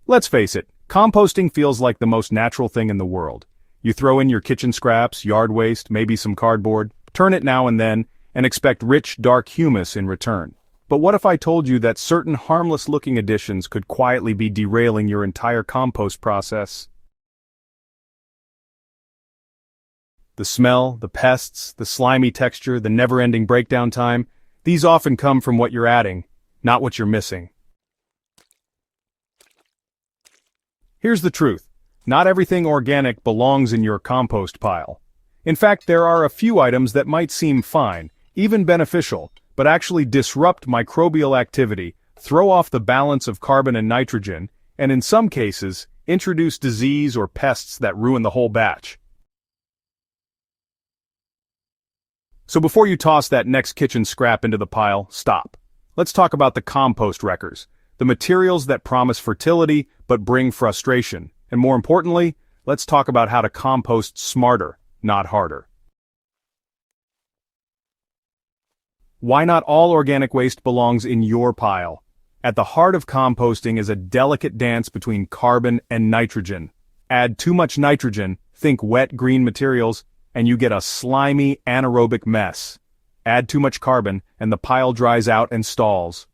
Let's face it, composting feels like the most natural thing in the world. You throw in your kitchen scraps, yard waste, maybe some cardboard, turn it now and then, and expect rich, dark humus in return. But what if I told you that certain harmless-looking additions could quietly be derailing your entire compost process? The smell, the pests, the slimy texture, the never-ending breakdown time, these often come from what you're adding, not what you're missing. Here's the truth. Not everything organic belongs in your compost pile. In fact, there are a few items that might seem fine, even beneficial, but actually disrupt microbial activity, throw off the balance of carbon and nitrogen, and in some cases, introduce disease or pests that ruin the whole batch. So before you toss that next kitchen scrap into the pile, stop. Let's talk about the compost wreckers, the materials that promise fertility but bring frustration. And more importantly, let's talk about how to compost smarter, not harder. Why not all organic waste belongs in your pile? At the heart of composting is a delicate dance between carbon and nitrogen. Add too much nitrogen, think wet green materials, and you get a slimy anaerobic mess. Add too much carbon, and the pile dries out and stalls.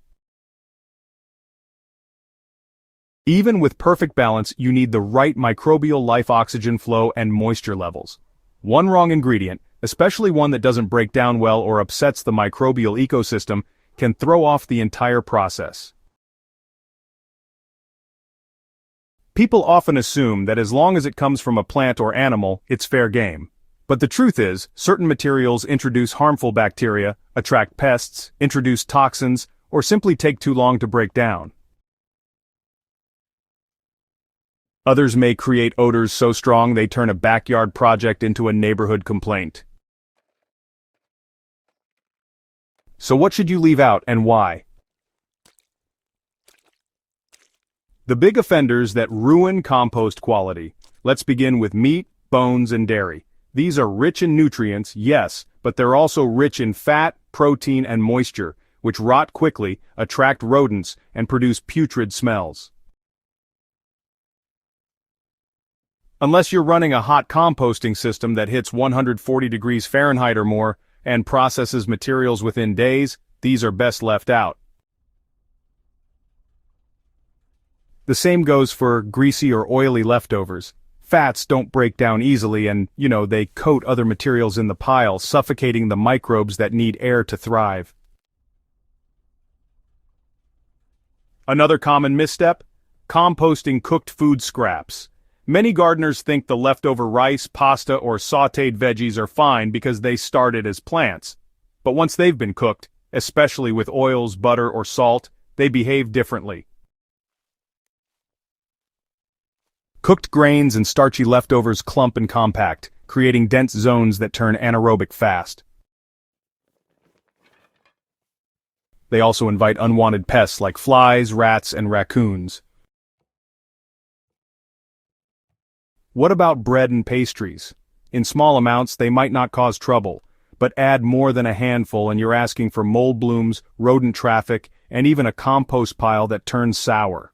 Even with perfect balance, you need the right microbial life oxygen flow and moisture levels. One wrong ingredient, especially one that doesn't break down well or upsets the microbial ecosystem, can throw off the entire process. People often assume that as long as it comes from a plant or animal, it's fair game. But the truth is, certain materials introduce harmful bacteria, attract pests, introduce toxins, or simply take too long to break down. Others may create odors so strong they turn a backyard project into a neighborhood complaint. So what should you leave out and why? The big offenders that ruin compost quality. Let's begin with meat, bones, and dairy. These are rich in nutrients, yes, but they're also rich in fat, protein, and moisture, which rot quickly, attract rodents, and produce putrid smells. Unless you're running a hot composting system that hits 140 degrees Fahrenheit or more and processes materials within days, these are best left out. The same goes for greasy or oily leftovers. Fats don't break down easily and, they coat other materials in the pile, suffocating the microbes that need air to thrive. Another common misstep? Composting cooked food scraps. Many gardeners think the leftover rice, pasta, or sautéed veggies are fine because they started as plants. But once they've been cooked, especially with oils, butter, or salt, they behave differently. Cooked grains and starchy leftovers clump and compact, creating dense zones that turn anaerobic fast. They also invite unwanted pests like flies, rats, and raccoons. What about bread and pastries? In small amounts, they might not cause trouble, but add more than a handful and you're asking for mold blooms, rodent traffic, and even a compost pile that turns sour.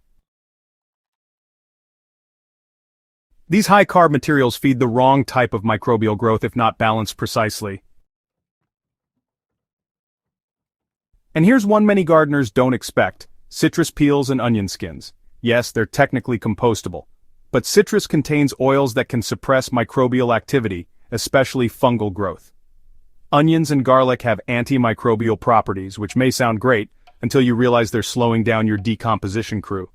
These high-carb materials feed the wrong type of microbial growth if not balanced precisely. And here's one many gardeners don't expect: citrus peels and onion skins. Yes, they're technically compostable, but citrus contains oils that can suppress microbial activity, especially fungal growth. Onions and garlic have antimicrobial properties, which may sound great until you realize they're slowing down your decomposition crew.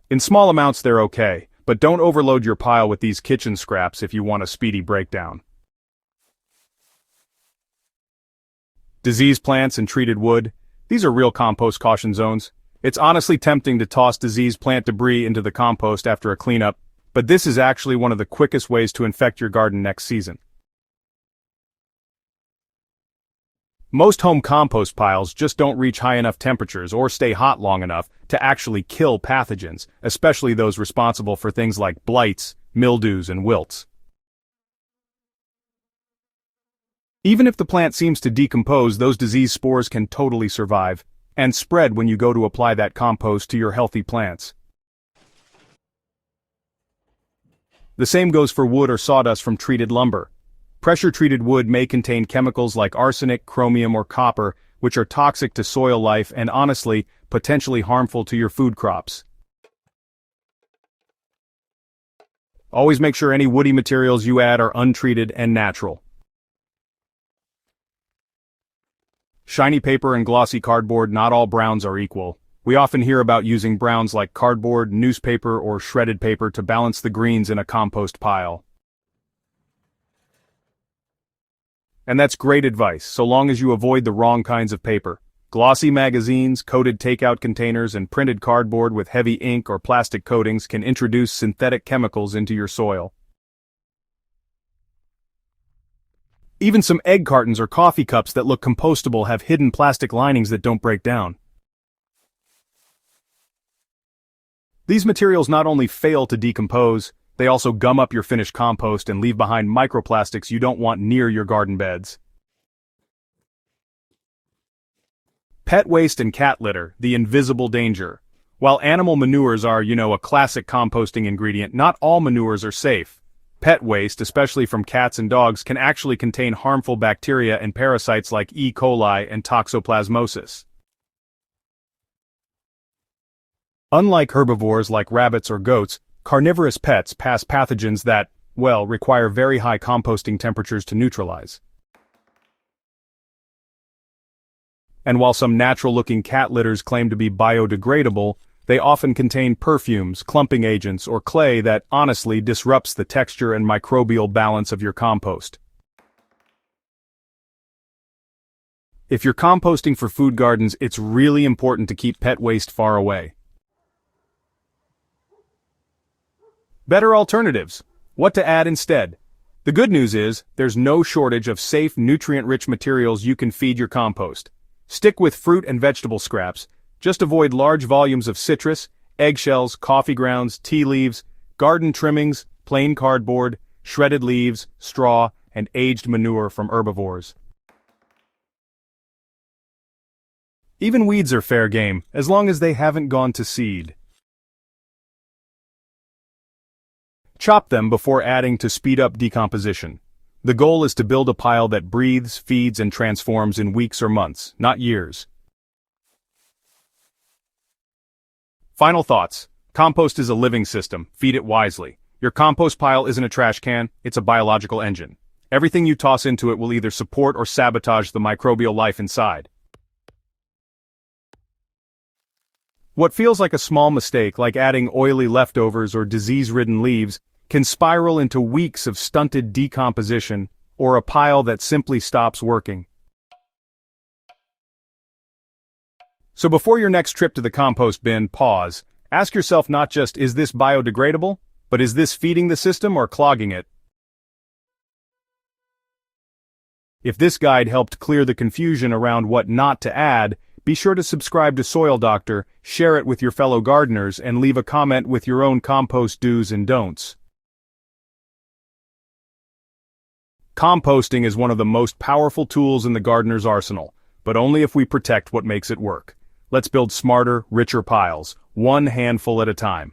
In small amounts they're okay, but don't overload your pile with these kitchen scraps if you want a speedy breakdown. Disease plants and treated wood. These are real compost caution zones. It's honestly tempting to toss diseased plant debris into the compost after a cleanup, but this is actually one of the quickest ways to infect your garden next season. Most home compost piles just don't reach high enough temperatures or stay hot long enough to actually kill pathogens, especially those responsible for things like blights, mildews, and wilts. Even if the plant seems to decompose, those disease spores can totally survive. And spread when you go to apply that compost to your healthy plants. The same goes for wood or sawdust from treated lumber. Pressure-treated wood may contain chemicals like arsenic, chromium, or copper, which are toxic to soil life and honestly, potentially harmful to your food crops. Always make sure any woody materials you add are untreated and natural. Shiny paper and glossy cardboard, not all browns are equal. We often hear about using browns like cardboard, newspaper, or shredded paper to balance the greens in a compost pile. And that's great advice, so long as you avoid the wrong kinds of paper. Glossy magazines, coated takeout containers, and printed cardboard with heavy ink or plastic coatings can introduce synthetic chemicals into your soil. Even some egg cartons or coffee cups that look compostable have hidden plastic linings that don't break down. These materials not only fail to decompose, they also gum up your finished compost and leave behind microplastics you don't want near your garden beds. Pet waste and cat litter, the invisible danger. While animal manures are, a classic composting ingredient, not all manures are safe. Pet waste, especially from cats and dogs, can actually contain harmful bacteria and parasites like E. coli and toxoplasmosis. Unlike herbivores like rabbits or goats, carnivorous pets pass pathogens that, require very high composting temperatures to neutralize. And while some natural-looking cat litters claim to be biodegradable, they often contain perfumes, clumping agents, or clay that honestly disrupts the texture and microbial balance of your compost. If you're composting for food gardens, it's really important to keep pet waste far away. Better alternatives. What to add instead? The good news is, there's no shortage of safe, nutrient-rich materials you can feed your compost. Stick with fruit and vegetable scraps. Just avoid large volumes of citrus, eggshells, coffee grounds, tea leaves, garden trimmings, plain cardboard, shredded leaves, straw, and aged manure from herbivores. Even weeds are fair game, as long as they haven't gone to seed. Chop them before adding to speed up decomposition. The goal is to build a pile that breathes, feeds, and transforms in weeks or months, not years. Final thoughts. Compost is a living system. Feed it wisely. Your compost pile isn't a trash can, it's a biological engine. Everything you toss into it will either support or sabotage the microbial life inside. What feels like a small mistake, like adding oily leftovers or disease-ridden leaves, can spiral into weeks of stunted decomposition, or a pile that simply stops working. So before your next trip to the compost bin, pause. Ask yourself not just, is this biodegradable, but is this feeding the system or clogging it? If this guide helped clear the confusion around what not to add, be sure to subscribe to Soil Doctor, share it with your fellow gardeners, and leave a comment with your own compost do's and don'ts. Composting is one of the most powerful tools in the gardener's arsenal, but only if we protect what makes it work. Let's build smarter, richer piles, one handful at a time.